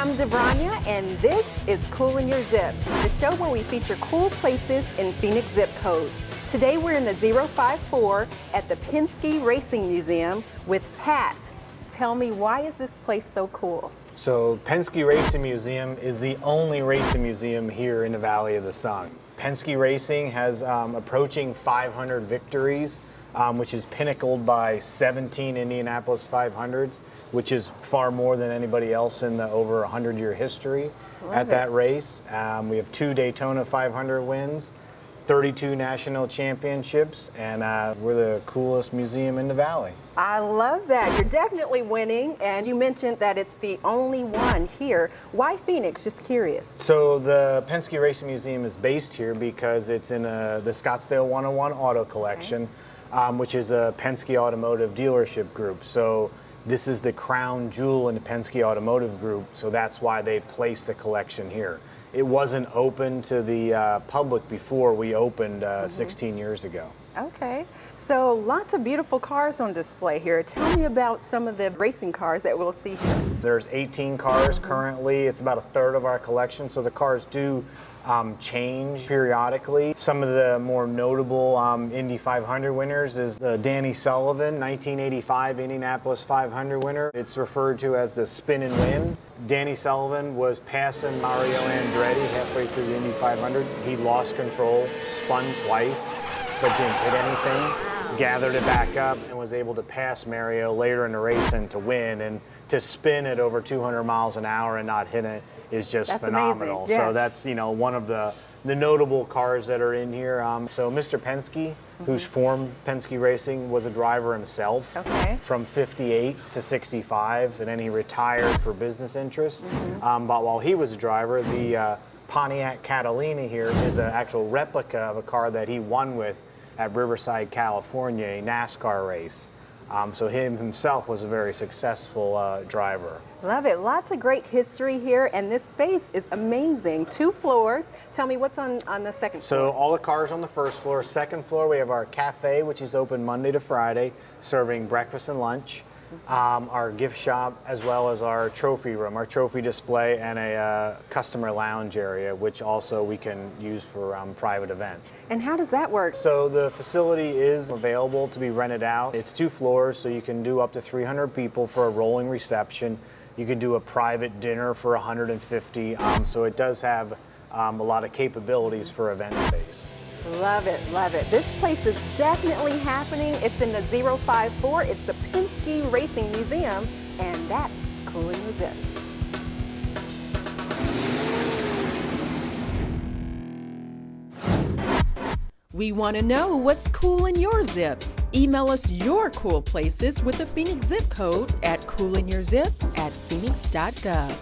I'm Debrania, and this is Cool in Your Zip, the show where we feature cool places in Phoenix zip codes. Today we're in the 054 at the Penske Racing Museum with Pat. Tell me, why is this place so cool? So Penske Racing Museum is the only racing museum here in the Valley of the Sun. Penske Racing has approaching 500 victories, which is pinnacled by 17 Indianapolis 500s, which is far more than anybody else in the over 100-year history at that race. We have 2 Daytona 500 wins, 32 national championships, and we're the coolest museum in the Valley. I love that. You're definitely winning, and you mentioned that it's the only one here. Why Phoenix? Just curious. So the Penske Racing Museum is based here because it's in the Scottsdale 101 Auto Collection, which is a Penske Automotive dealership group. So this is the crown jewel in the Penske Automotive Group, so that's why they placed the collection here. It wasn't open to the public before we opened 16 years ago. Okay, so lots of beautiful cars on display here. Tell me about some of the racing cars that we'll see here. There's 18 cars currently. It's about a third of our collection, so the cars do change periodically. Some of the more notable Indy 500 winners is the Danny Sullivan 1985 Indianapolis 500 winner. It's referred to as the spin and win. Danny Sullivan was passing Mario Andretti halfway through the Indy 500. He lost control, spun twice, but didn't hit anything, gathered it back up, and was able to pass Mario later in the race and to win. And to spin at over 200 miles an hour and not hit it is just phenomenal. Amazing. Yes. So that's, you know, one of the notable cars that are in here. So Mr. Penske, who's formed Penske Racing, was a driver himself from 58 to 65, and then he retired for business interests. But while he was a driver, the Pontiac Catalina here is an actual replica of a car that he won with at Riverside, California, a NASCAR race. So him himself was a very successful driver. Love it. Lots of great history here, and this space is amazing. 2 floors. Tell me, what's on the second floor? So all the cars on the first floor. Second floor, we have our cafe, which is open Monday to Friday, serving breakfast and lunch. Our gift shop, as well as our trophy room, our trophy display, and a customer lounge area, which also we can use for private events. And how does that work? So the facility is available to be rented out. It's 2 floors, so you can do up to 300 people for a rolling reception. You can do a private dinner for 150. So it does have a lot of capabilities for event space. Love it, love it. This place is definitely happening. It's in the 054. It's the Penske Racing Museum, and that's Cool in Your Zip. We want to know what's cool in your zip. Email us your cool places with the Phoenix zip code at coolinyourzip@phoenix.gov.